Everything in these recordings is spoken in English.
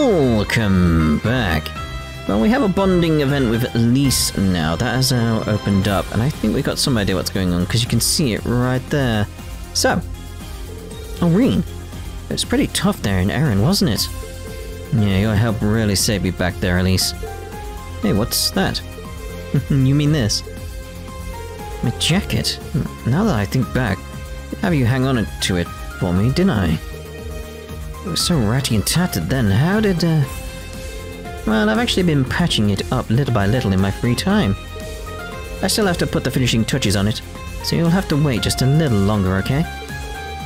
Welcome back. Well, we have a bonding event with Elise now. That has now opened up, and I think we've got some idea what's going on, because you can see it right there. So, Rean. It was pretty tough there in Erin, wasn't it? Yeah, your help really saved me back there, Elise. Hey, what's that? You mean this? My jacket? Now that I think back, I have you hang on to it for me, didn't I? It was so ratty and tattered then. How did, Well, I've actually been patching it up little by little in my free time. I still have to put the finishing touches on it, so you'll have to wait just a little longer, okay?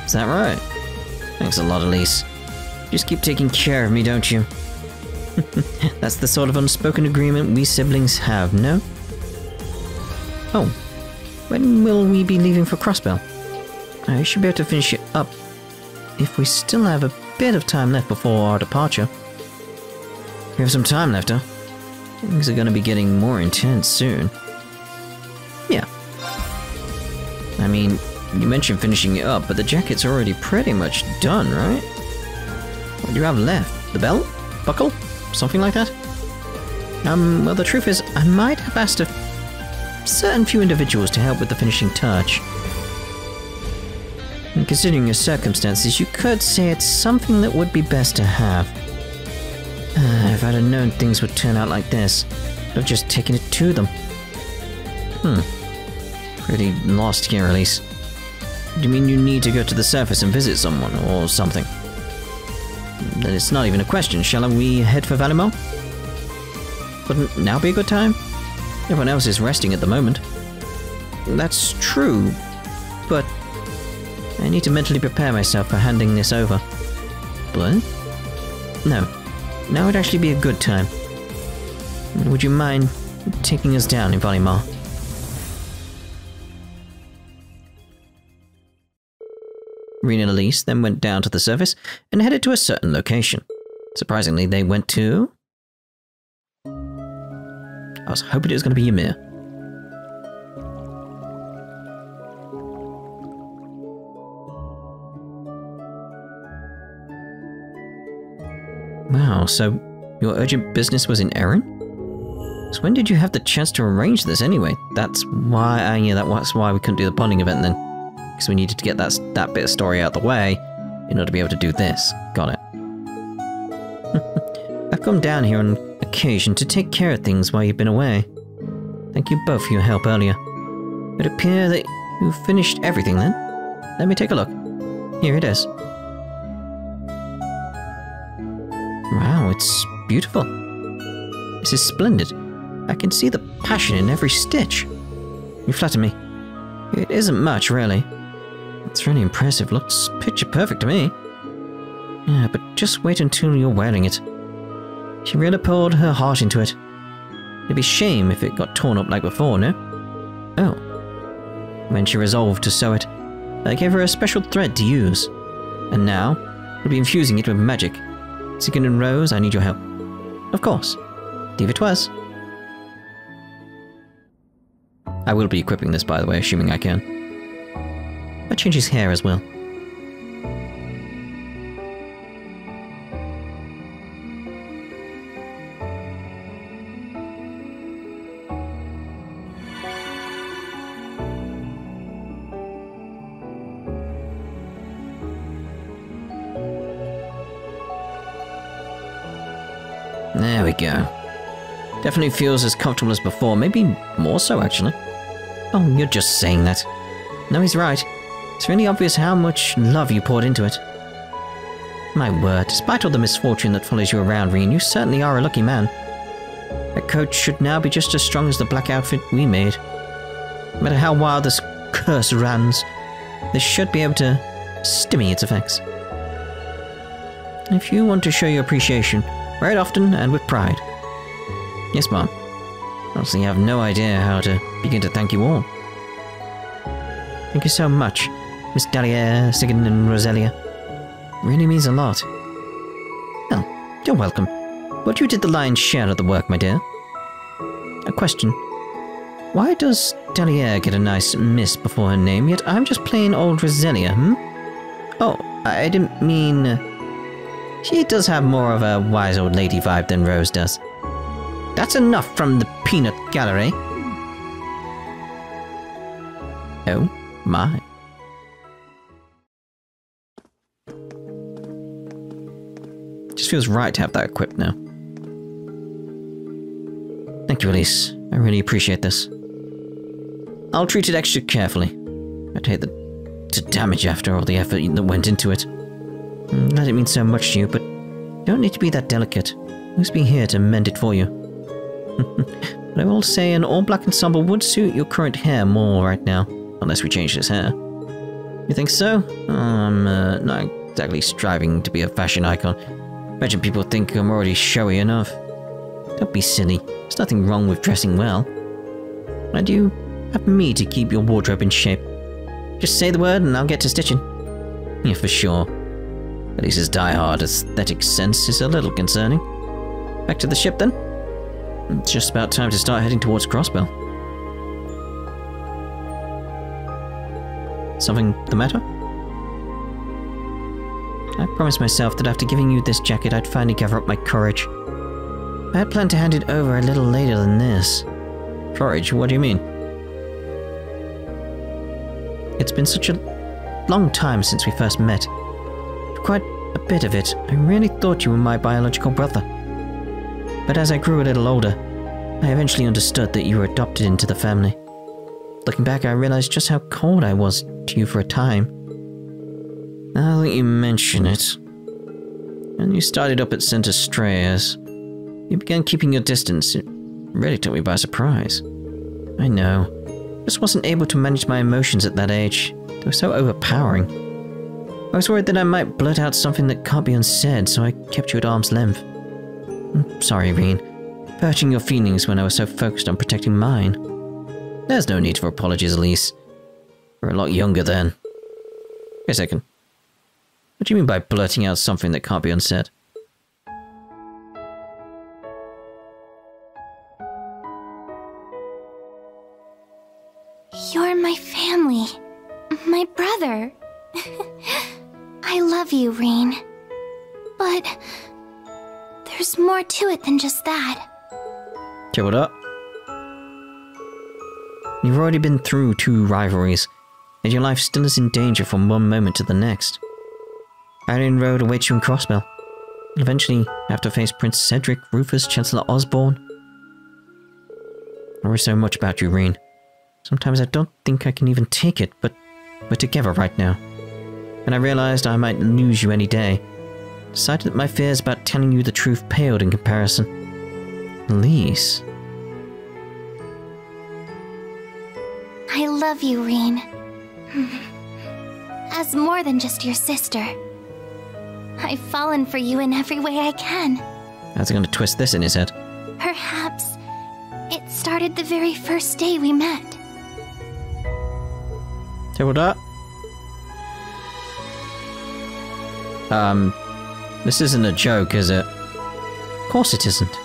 Is that right? Thanks a lot, Elise. Just keep taking care of me, don't you? That's the sort of unspoken agreement we siblings have, no? Oh. When will we be leaving for Crossbell? I should be able to finish it up if we still have a bit of time left before our departure. We have some time left, huh? Things are gonna be getting more intense soon. Yeah. I mean, you mentioned finishing it up, but the jacket's already pretty much done, right? What do you have left? The belt? Buckle? Something like that? Well, the truth is, I might have asked a certain few individuals to help with the finishing touch. And considering your circumstances, you could say it's something that would be best to have. If I'd have known things would turn out like this, I'd have just taken it to them. Pretty lost here, Elise. Do you mean you need to go to the surface and visit someone, or something? Then it's not even a question. Shall we head for Valimar? Wouldn't now be a good time? Everyone else is resting at the moment. That's true, but I need to mentally prepare myself for handing this over. But? No. Now would actually be a good time. Would you mind taking us down in Valimar? Rean and Elise then went down to the surface and headed to a certain location. Surprisingly, they went to... I was hoping it was going to be Ymir. Wow, so your urgent business was in Erin? So when did you have the chance to arrange this anyway? That's why, that's why we couldn't do the bonding event then. Because we needed to get that bit of story out of the way in order to be able to do this. Got it. I've come down here on occasion to take care of things while you've been away. Thank you both for your help earlier. It appears that you finished everything then. Let me take a look. Here it is. Wow, it's beautiful. This is splendid. I can see the passion in every stitch. You flatter me. It isn't much, really. It's really impressive. Looks picture perfect to me. Yeah, but just wait until you're wearing it. She really poured her heart into it. It'd be a shame if it got torn up like before, no? Oh. When she resolved to sew it, I gave her a special thread to use. And now, we'll be infusing it with magic. Sigurd and Rose, I need your help. Of course. Leave it was. I will be equipping this, by the way, assuming I can. I'll change his hair as well. There we go. Definitely feels as comfortable as before, maybe more so actually. Oh, you're just saying that. No, he's right. It's really obvious how much love you poured into it. My word, despite all the misfortune that follows you around, Rean, you certainly are a lucky man. That coat should now be just as strong as the black outfit we made. No matter how wild this curse runs, this should be able to stymie its effects. If you want to show your appreciation, wear it often and with pride. Yes, Mom. Honestly, I have no idea how to begin to thank you all. Thank you so much, Miss Dalliere, Sigurd and Roselia. Really means a lot. Well, you're welcome. But you did the lion's share of the work, my dear. A question. Why does Dalliere get a nice miss before her name, yet I'm just plain old Roselia, Oh, I didn't mean... She does have more of a wise old lady vibe than Rose does. That's enough from the peanut gallery. Oh my. Just feels right to have that equipped now. Thank you, Elise. I really appreciate this. I'll treat it extra carefully. I'd hate to damage after all the effort that went into it. I didn't mean so much to you, but you don't need to be that delicate. I'll just be here to mend it for you. But I will say an all-black ensemble would suit your current hair more right now, unless we change his hair. You think so? I'm not exactly striving to be a fashion icon. Imagine people think I'm already showy enough. Don't be silly. There's nothing wrong with dressing well. And you have me to keep your wardrobe in shape. Just say the word and I'll get to stitching. Yeah, for sure. At least his die-hard aesthetic sense is a little concerning. Back to the ship then? It's just about time to start heading towards Crossbell. Something the matter? I promised myself that after giving you this jacket I'd finally gather up my courage. I had planned to hand it over a little later than this. Courage? What do you mean? It's been such a long time since we first met. For quite a bit of it, I really thought you were my biological brother. But as I grew a little older, I eventually understood that you were adopted into the family. Looking back, I realized just how cold I was to you for a time. Now that you mention it, when you started up at St. Astreas, you began keeping your distance. It really took me by surprise. I know. I just wasn't able to manage my emotions at that age. They were so overpowering. I was worried that I might blurt out something that can't be unsaid, so I kept you at arm's length. I'm sorry, Rean, for hurting your feelings when I was so focused on protecting mine. There's no need for apologies, Elise. We're a lot younger then. Wait a second. What do you mean by blurting out something that can't be unsaid? You're my family. My brother. I love you, Rean. But there's more to it than just that. Okay, what up? You've already been through 2 rivalries, and your life still is in danger from one moment to the next. Arian Road awaits you in Crossbell. You'll eventually have to face Prince Cedric, Rufus, Chancellor Osborne. I worry so much about you, Rean. Sometimes I don't think I can even take it, but we're together right now. And I realized I might lose you any day. Decided that my fears about telling you the truth paled in comparison. Elise. I love you, Rean. As more than just your sister. I've fallen for you in every way I can. How's he going to twist this in his head? Perhaps it started the very first day we met. Say what up? This isn't a joke, is it? Of course it isn't.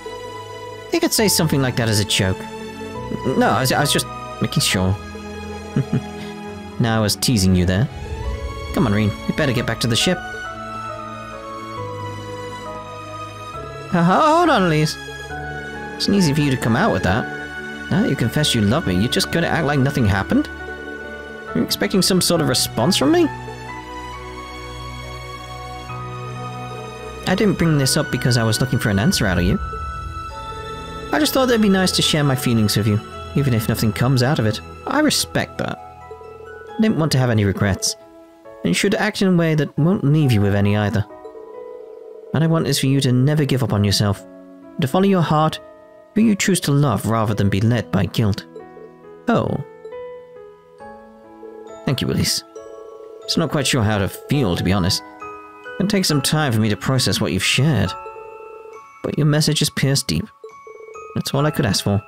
You could say something like that as a joke. No, I was just making sure. Now I was teasing you there. Come on, Rean, we better get back to the ship. Hold on, Elise. It's not easy for you to come out with that. Now that you confess you love me, you're just gonna act like nothing happened? You're expecting some sort of response from me? I didn't bring this up because I was looking for an answer out of you. I just thought it'd be nice to share my feelings with you, even if nothing comes out of it. I respect that. I didn't want to have any regrets, and you should act in a way that won't leave you with any either. What I want is for you to never give up on yourself, and to follow your heart, who you choose to love rather than be led by guilt. Oh. Thank you, Elise. I'm not quite sure how to feel, to be honest. It'll take some time for me to process what you've shared. But your message has pierced deep. That's all I could ask for.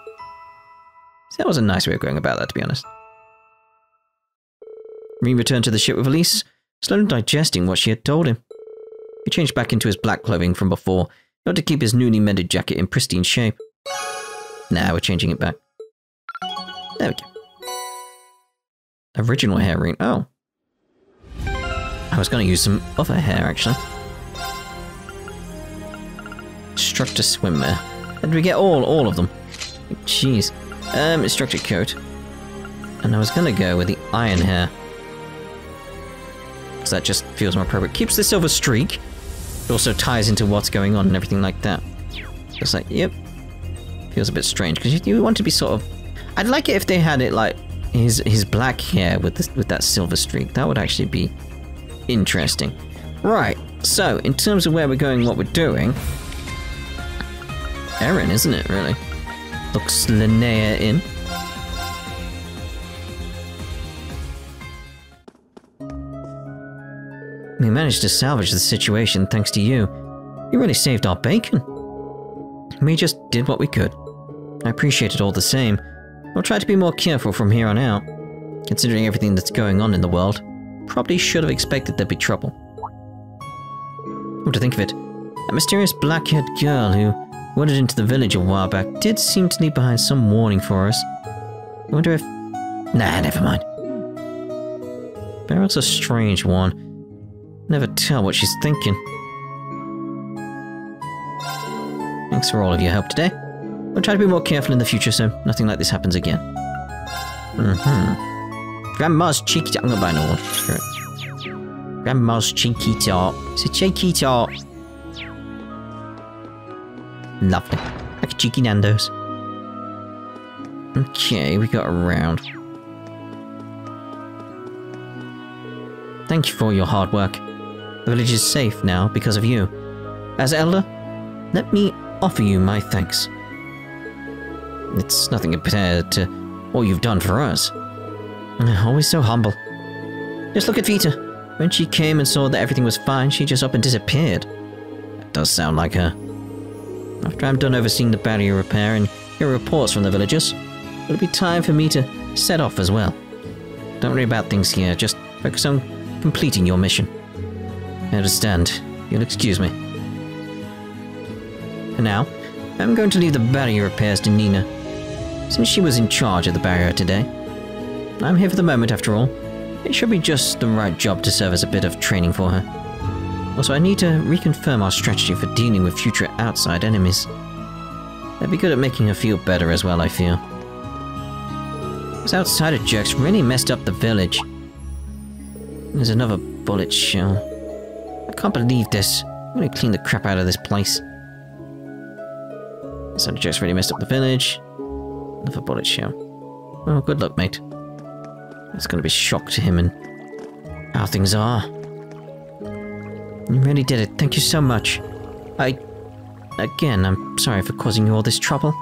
So that was a nice way of going about that, to be honest. Rean returned to the ship with Elise, slowly digesting what she had told him. He changed back into his black clothing from before, in order to keep his newly mended jacket in pristine shape. Now we're changing it back. There we go. Original hair, Rean. Oh. I was going to use some other hair, actually. Instructor swimwear. How did we get all of them? Jeez. Instructor coat. And I was gonna go with the iron hair. Because that just feels more appropriate. Keeps the silver streak. It also ties into what's going on and everything like that. Just like, yep. Feels a bit strange. Because you want to be sort of... I'd like it if they had it like his black hair with that silver streak. That would actually be interesting. Right. So, in terms of where we're going, what we're doing... Eren, isn't it, really? Looks Linnea in. We managed to salvage the situation thanks to you. You really saved our bacon. We just did what we could. I appreciate it all the same. I'll try to be more careful from here on out. Considering everything that's going on in the world, probably should have expected there'd be trouble. What to think of it? That mysterious black-haired girl who wandered into the village a while back did seem to leave behind some warning for us. I wonder if... Nah, never mind. Barrett's a strange one. Never tell what she's thinking. Thanks for all of your help today. I'll try to be more careful in the future so nothing like this happens again. Grandma's cheeky tart. I'm gonna buy an order. Screw it. Grandma's cheeky tart. It's a cheeky tart. Lovely. Like a cheeky Nando's. Okay, we got around. Thank you for your hard work. The village is safe now because of you. As Elder, let me offer you my thanks. It's nothing compared to what you've done for us. Always so humble. Just look at Vita. When she came and saw that everything was fine, she just up and disappeared. That does sound like her. After I'm done overseeing the barrier repair and hear reports from the villagers, it'll be time for me to set off as well. Don't worry about things here, just focus on completing your mission. I understand. You'll excuse me. For now, I'm going to leave the barrier repairs to Nina, since she was in charge of the barrier today. I'm here for the moment, after all. It should be just the right job to serve as a bit of training for her. Also, I need to reconfirm our strategy for dealing with future outside enemies. That'd be good at making her feel better as well, I feel. Those outsider jerks really messed up the village. There's another bullet shell. I can't believe this. I'm gonna clean the crap out of this place. Outsider jerks really messed up the village. Another bullet shell. Oh, good luck, mate. It's gonna be a shock to him and how things are. You really did it. Thank you so much. Again, I'm sorry for causing you all this trouble.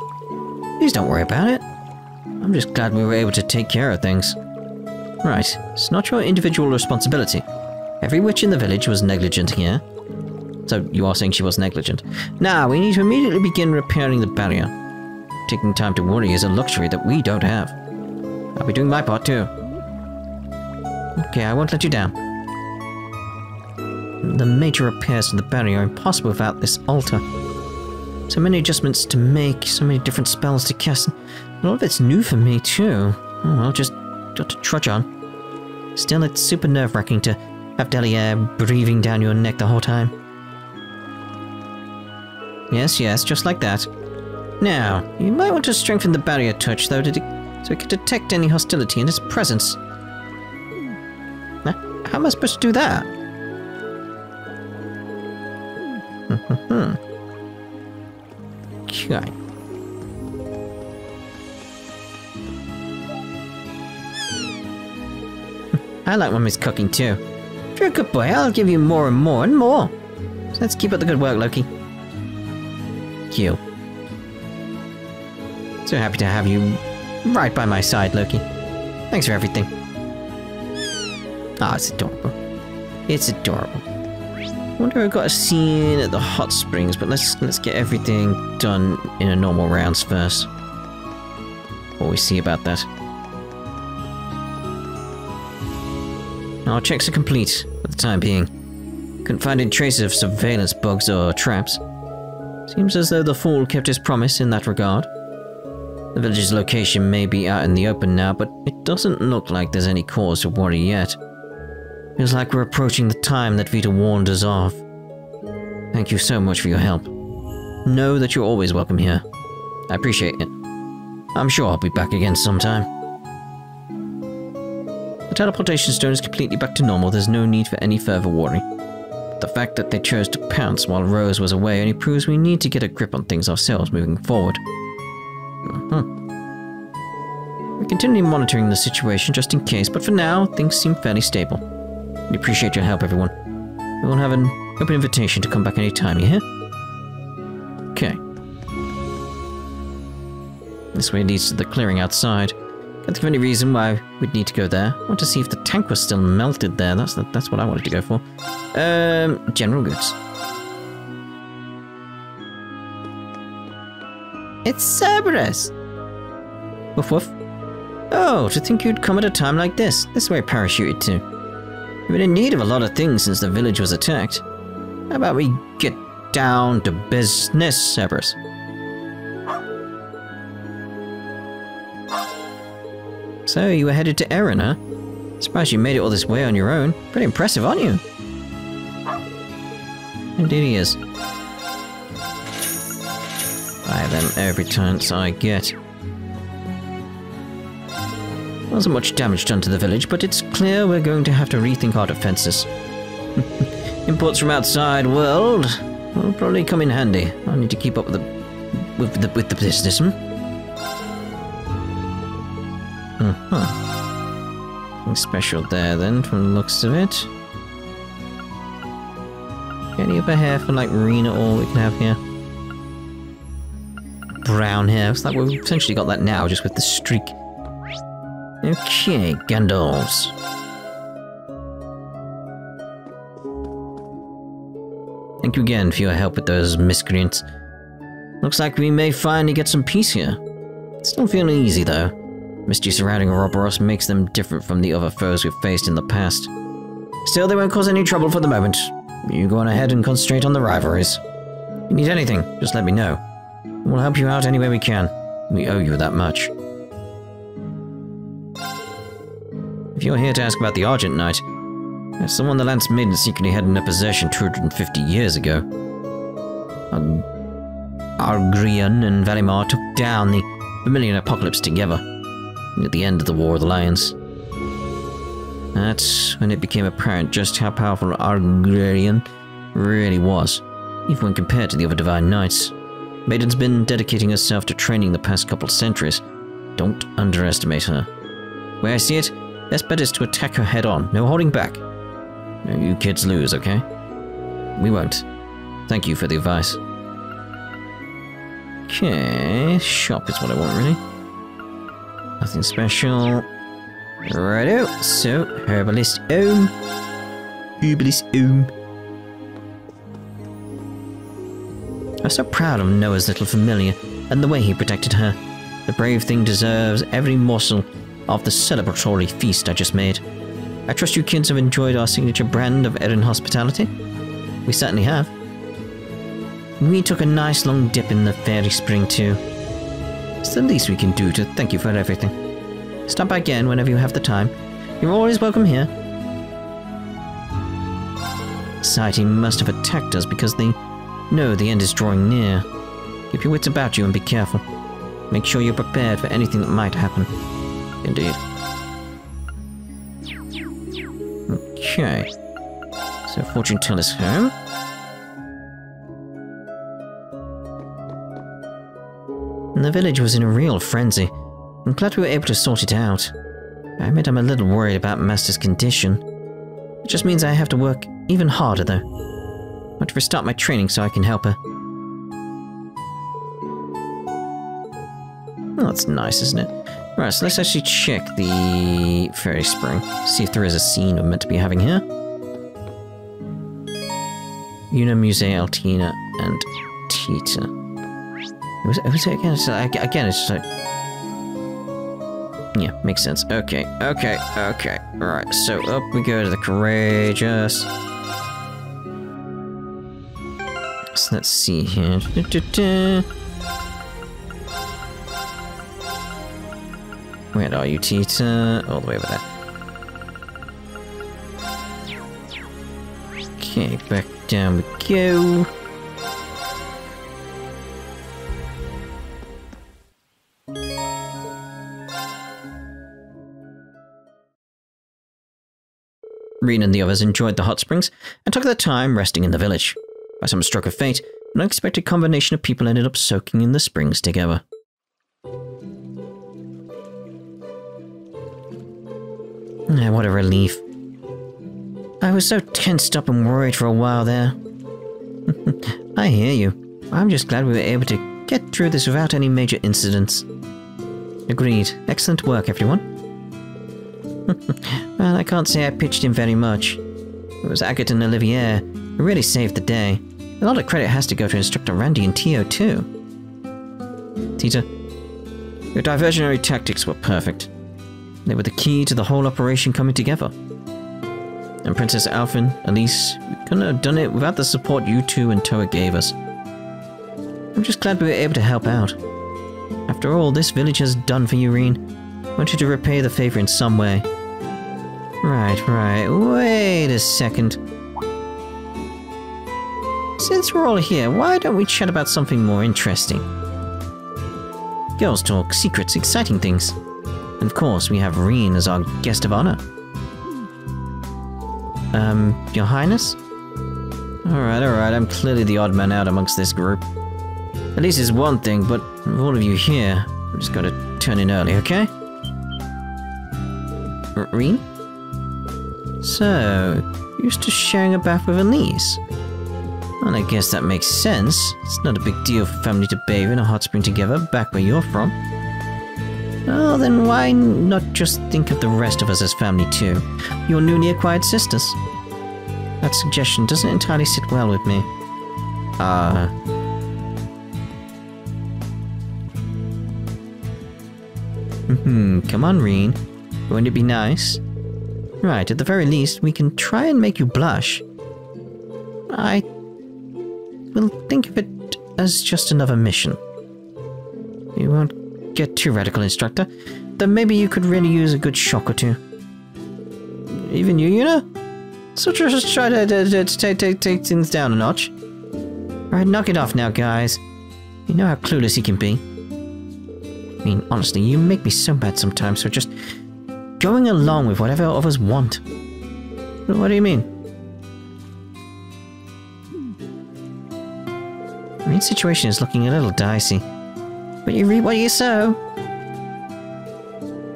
Please don't worry about it. I'm just glad we were able to take care of things. Right, it's not your individual responsibility. Every witch in the village was negligent here. So you are saying she was negligent. Now, we need to immediately begin repairing the barrier. Taking time to worry is a luxury that we don't have. I'll be doing my part too. Okay, I won't let you down. The major repairs to the barrier are impossible without this altar. So many adjustments to make, so many different spells to cast. A lot of it's new for me too. Oh, I'll just got to trudge on. Still, it's super nerve-wracking to have Delia breathing down your neck the whole time. Yes, just like that. Now, you might want to strengthen the barrier touch, though, so it can detect any hostility in its presence. How am I supposed to do that? Okay. I like Mummy's cooking too. If you're a good boy, I'll give you more and more and more. So let's keep up the good work, Loki. You. So happy to have you right by my side, Loki. Thanks for everything. Ah, it's adorable. It's adorable. I wonder if I've got a scene at the hot springs, but let's get everything done in a normal rounds first. What we see about that. Our checks are complete for the time being. Couldn't find any traces of surveillance bugs or traps. Seems as though the fool kept his promise in that regard. The village's location may be out in the open now, but it doesn't look like there's any cause to worry yet. Feels like we're approaching the time that Vita warned us of. Thank you so much for your help. know that you're always welcome here. I appreciate it. I'm sure I'll be back again sometime. The teleportation stone is completely back to normal. There's no need for any further worry. The fact that they chose to pounce while Rose was away only proves we need to get a grip on things ourselves moving forward. We're continuing monitoring the situation just in case, but for now, things seem fairly stable. We appreciate your help, everyone. We will have an open invitation to come back anytime, you hear? Okay. This way leads to the clearing outside. Can't think of any reason why we'd need to go there. I want to see if the tank was still melted there. That's what I wanted to go for. General goods. It's Cerberus! Woof woof. Oh, to think you'd come at a time like this. This is where I parachuted to. We've been in need of a lot of things since the village was attacked. How about we get down to business, Cerberus? So, you were headed to Erebonia, huh? Surprised you made it all this way on your own. Pretty impressive, aren't you? Indeed he is. Buy them every chance I get. Wasn't much damage done to the village, but it's clear we're going to have to rethink our defenses. Imports from outside world will probably come in handy. I'll need to keep up with the business, Nothing special there then, from the looks of it. Any other hair for like Rean at all we can have here? Brown hair. It's like we've essentially got that now, just with the streak. Okay, Gandalfs. Thank you again for your help with those miscreants. Looks like we may finally get some peace here. It's not feeling easy though. Mystery surrounding Ouroboros makes them different from the other foes we've faced in the past. Still, they won't cause any trouble for the moment. You go on ahead and concentrate on the rivalries. If you need anything, just let me know. We'll help you out any way we can. We owe you that much. If you're here to ask about the Argent Knight, that's the one the Lance Maiden secretly had in their possession 250 years ago. Argrian and Valimar took down the Vermilion Apocalypse together, at the end of the War of the Lions. That's when it became apparent just how powerful Argrian really was, even when compared to the other Divine Knights. Maiden's been dedicating herself to training the past couple centuries. Don't underestimate her. Where I see it, best bet is to attack her head on, no holding back. No, you kids lose, okay? We won't. Thank you for the advice. Okay, shop is what I want, really. Nothing special. Righto, so, Herbalist Ohm. Herbalist Ohm. I'm so proud of Noah's little familiar, and the way he protected her. The brave thing deserves every morsel of the celebratory feast I just made. I trust you kids have enjoyed our signature brand of Erin hospitality? We certainly have. We took a nice long dip in the fairy spring too. It's the least we can do to thank you for everything. Stop by again whenever you have the time. You're always welcome here. Society must have attacked us because they know the end is drawing near. Keep your wits about you and be careful. Make sure you're prepared for anything that might happen. Indeed. Okay. So fortune teller's home. And the village was in a real frenzy. I'm glad we were able to sort it out. I admit I'm a little worried about Master's condition. It just means I have to work even harder though. I want to restart my training so I can help her. Oh, that's nice, isn't it? Alright, so let's actually check the fairy spring. See if there is a scene we're meant to be having here. Una, Muse, Altina, and Tita. Was it again? Again, it's just like... Yeah, makes sense. Okay. Alright, so up we go to the Courageous. So let's see here. Where are you, Tita? All the way over there. Okay, back down we go. Rean and the others enjoyed the hot springs and took their time resting in the village. By some stroke of fate, an unexpected combination of people ended up soaking in the springs together. What a relief. I was so tensed up and worried for a while there. I hear you. I'm just glad we were able to get through this without any major incidents. Agreed. Excellent work, everyone. Well, I can't say I pitched in very much. It was Agathe and Olivier who really saved the day. A lot of credit has to go to Instructor Randy and Tio, too. Tita, your diversionary tactics were perfect. They were the key to the whole operation coming together. And Princess Alphen, Elise, we couldn't have done it without the support you two and Toa gave us. I'm just glad we were able to help out. After all this village has done for you, Rean, I want you to repay the favor in some way. Right, wait a second. Since we're all here, why don't we chat about something more interesting? Girls talk, secrets, exciting things. And of course, we have Rean as our guest of honor. Your Highness? Alright, I'm clearly the odd man out amongst this group. At least it's one thing, but of all of you here, I'm just gonna turn in early, okay? Rean? So, used to sharing a bath with Elise? Well, I guess that makes sense. It's not a big deal for family to bathe in a hot spring together back where you're from. Well, then why not just think of the rest of us as family too? Your newly acquired sisters. That suggestion doesn't entirely sit well with me. Come on, Rean. Wouldn't it be nice? Right, at the very least, we can try and make you blush. I will think of it as just another mission. You won't get too radical, Instructor. Though maybe you could really use a good shock or two. Even you know? So just try to take things down a notch. Alright, knock it off now, guys. You know how clueless he can be. I mean, honestly, you make me so mad sometimes for just going along with whatever others want. What do you mean? Rean's situation is looking a little dicey. But you reap what you sow.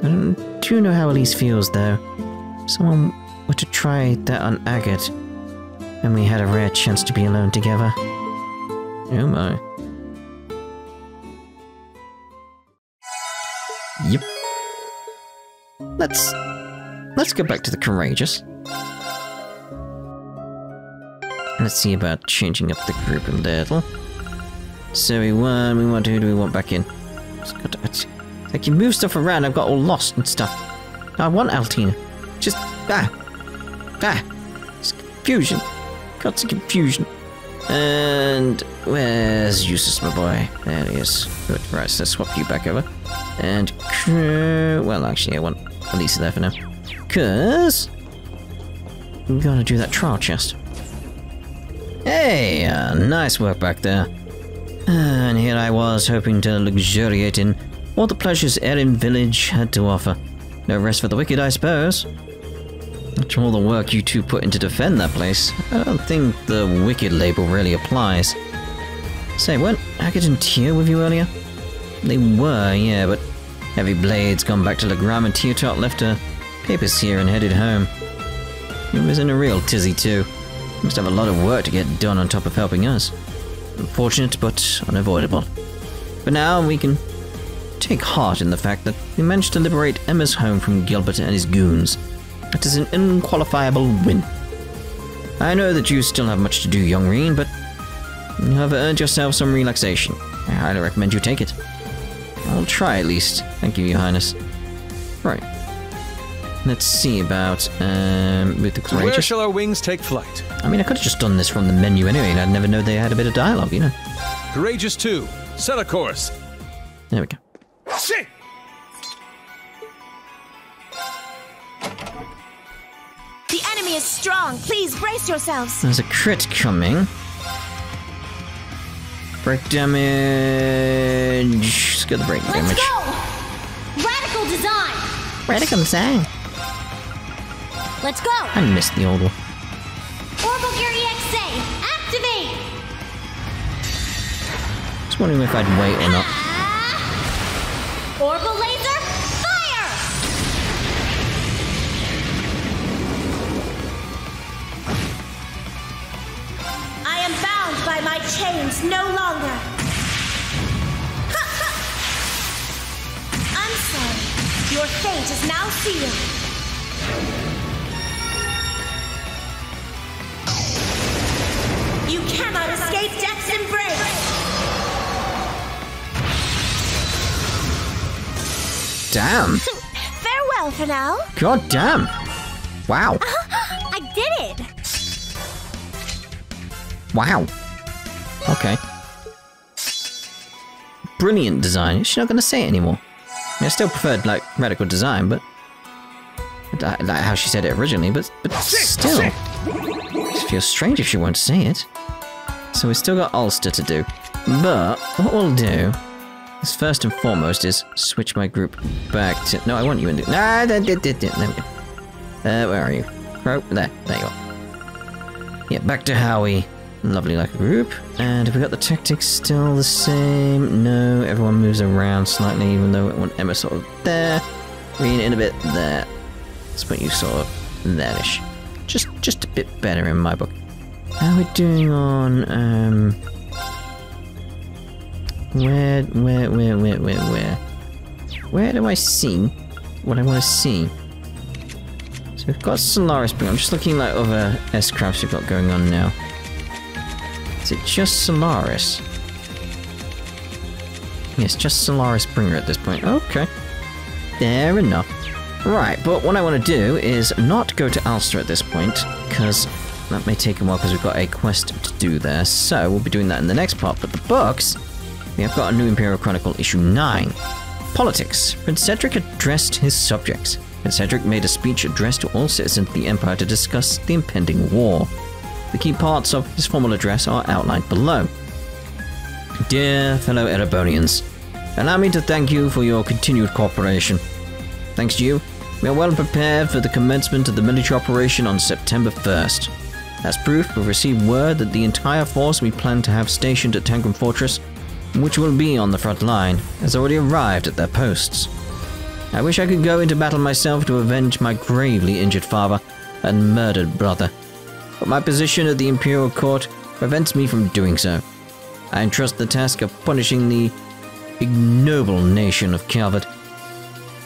I do know how Elise feels, though. If someone were to try that on Agathe, and we had a rare chance to be alone together. Oh my. Yep. Let's go back to the Courageous. Let's see about changing up the group a little. So we want who do we want back in? Like you move stuff around, I've got all lost and stuff. I want Altina. Just it's confusion. Got some confusion. And where's Eustace, my boy? There he is. Good. Right, so let's swap you back over. And well, actually, I want Elisa there for now, cause I'm gonna do that trial chest. Hey, nice work back there. And here I was, hoping to luxuriate in all the pleasures Erin Village had to offer. No rest for the wicked, I suppose. After all the work you two put in to defend that place, I don't think the wicked label really applies. Say, weren't Agathe and Tio with you earlier? They were, yeah, but Heavy Blade's gone back to Legram and Teotot left her papers here and headed home. He was in a real tizzy too. Must have a lot of work to get done on top of helping us. Unfortunate, but unavoidable. But now we can take heart in the fact that we managed to liberate Emma's home from Gilbert and his goons. That is an unqualifiable win. I know that you still have much to do, young Rean, but you have earned yourself some relaxation. I highly recommend you take it. I'll try at least. Thank you, Your Highness. Right. Let's see about with the Courageous. Where shall our wings take flight? I mean, I could have just done this from the menu anyway, and I'd never know they had a bit of dialogue, you know. Courageous 2, set a course. There we go. Shit! The enemy is strong. Please brace yourselves. There's a crit coming. Break damage. Let's get the break damage. Let's go! Radical design. Radical design. Let's go! I missed the old one. Orbital Gear EXA, activate! Just wondering if I'd wait or not. Orbital Laser, fire! I am bound by my chains no longer. I'm sorry. Your fate is now sealed. You cannot escape Death's embrace. Damn! Farewell for now. God damn! Wow! I did it. Wow! Okay. Brilliant design. She's not gonna say it anymore. I still preferred, like, radical design, but... like how she said it originally, but still. It feels strange if she won't say it. So we've still got Ulster to do. But, what we'll do... is first and foremost is switch my group back to... No, I want you in... Nah, there we go. Where are you? Crow? There you are. Yeah, back to Howie. Lovely like a group. And have we got the tactics still the same? No, everyone moves around slightly, even though I want Emma sort of there. Rean in a bit there. Let's put you sort of there-ish. Just a bit better in my book. How are we doing on, Where do I see what I want to see? So we've got Solaris, but I'm just looking like other S-crafts we've got going on now. Is it just Solaris? Yes, just Solaris Bringer at this point. Okay. Fair enough. Right, but what I want to do is not go to Ulster at this point, because that may take a while because we've got a quest to do there. So we'll be doing that in the next part. But the books, we have got a new Imperial Chronicle issue 9. Politics. Prince Cedric addressed his subjects. Prince Cedric made a speech addressed to all citizens of the Empire to discuss the impending war. The key parts of his formal address are outlined below. Dear fellow Erebonians, allow me to thank you for your continued cooperation. Thanks to you, we are well prepared for the commencement of the military operation on September 1st. As proof, we've received word that the entire force we plan to have stationed at Tangram Fortress, which will be on the front line, has already arrived at their posts. I wish I could go into battle myself to avenge my gravely injured father and murdered brother, but my position at the Imperial Court prevents me from doing so. I entrust the task of punishing the ignoble nation of Calvard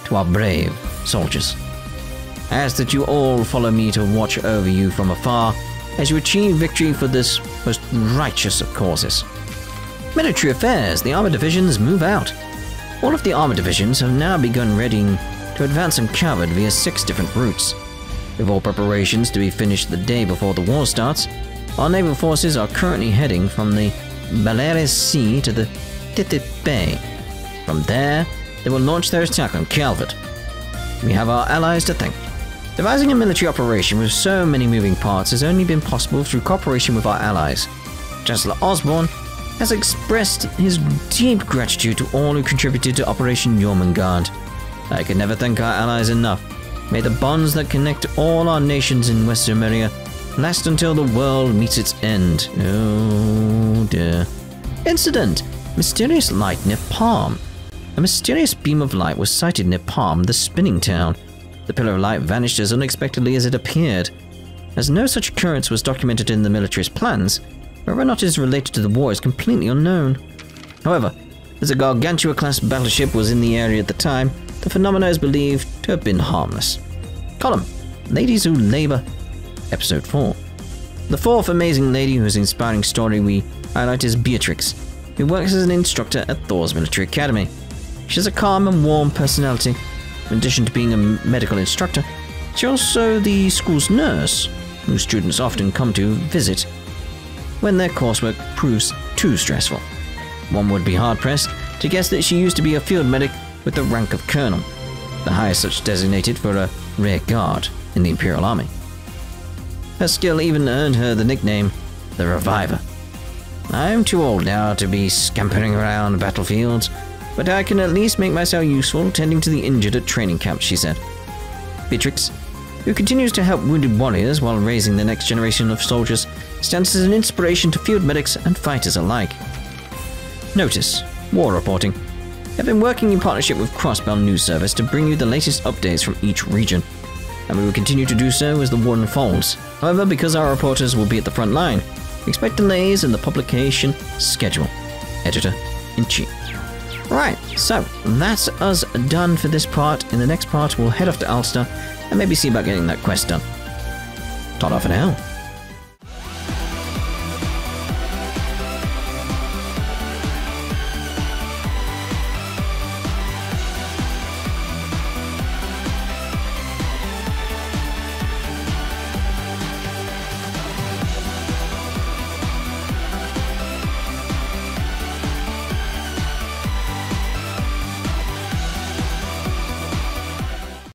to our brave soldiers. I ask that you all follow me to watch over you from afar as you achieve victory for this most righteous of causes. Military affairs, the armor divisions move out. All of the armor divisions have now begun readying to advance on Calvard via 6 different routes. With all preparations to be finished the day before the war starts, our naval forces are currently heading from the Baleares Sea to the TWIT Bay. From there, they will launch their attack on Calvard. We have our allies to thank. Devising a military operation with so many moving parts has only been possible through cooperation with our allies. Chancellor Osborne has expressed his deep gratitude to all who contributed to Operation Jormungand. I can never thank our allies enough. May the bonds that connect all our nations in West Zemuria last until the world meets its end. Oh dear. Incident: mysterious light near Palm. A mysterious beam of light was sighted near Palm, the spinning town. The pillar of light vanished as unexpectedly as it appeared. As no such occurrence was documented in the military's plans, whether or not it is related to the war is completely unknown. However, as a Gargantua-class battleship was in the area at the time, the phenomena is believed to have been harmless. Column: Ladies Who Labor, Episode 4. The 4th amazing lady whose inspiring story we highlight is Beatrix, who works as an instructor at Thor's Military Academy. She has a calm and warm personality. In addition to being a medical instructor, she's also the school's nurse, who students often come to visit when their coursework proves too stressful. One would be hard-pressed to guess that she used to be a field medic with the rank of colonel, the highest such designated for a rear guard in the Imperial Army. Her skill even earned her the nickname, the Reviver. I'm too old now to be scampering around battlefields, but I can at least make myself useful tending to the injured at training camp, she said. Beatrix who continues to help wounded warriors while raising the next generation of soldiers, stands as an inspiration to field medics and fighters alike. Notice: War reporting. I've been working in partnership with Crossbound News Service to bring you the latest updates from each region, and we will continue to do so as the war unfolds. However, because our reporters will be at the front line, expect delays in the publication schedule. Editor-in-Chief. Right, so that's us done for this part. In the next part, we'll head off to Ulster and maybe see about getting that quest done. Ta-da for now.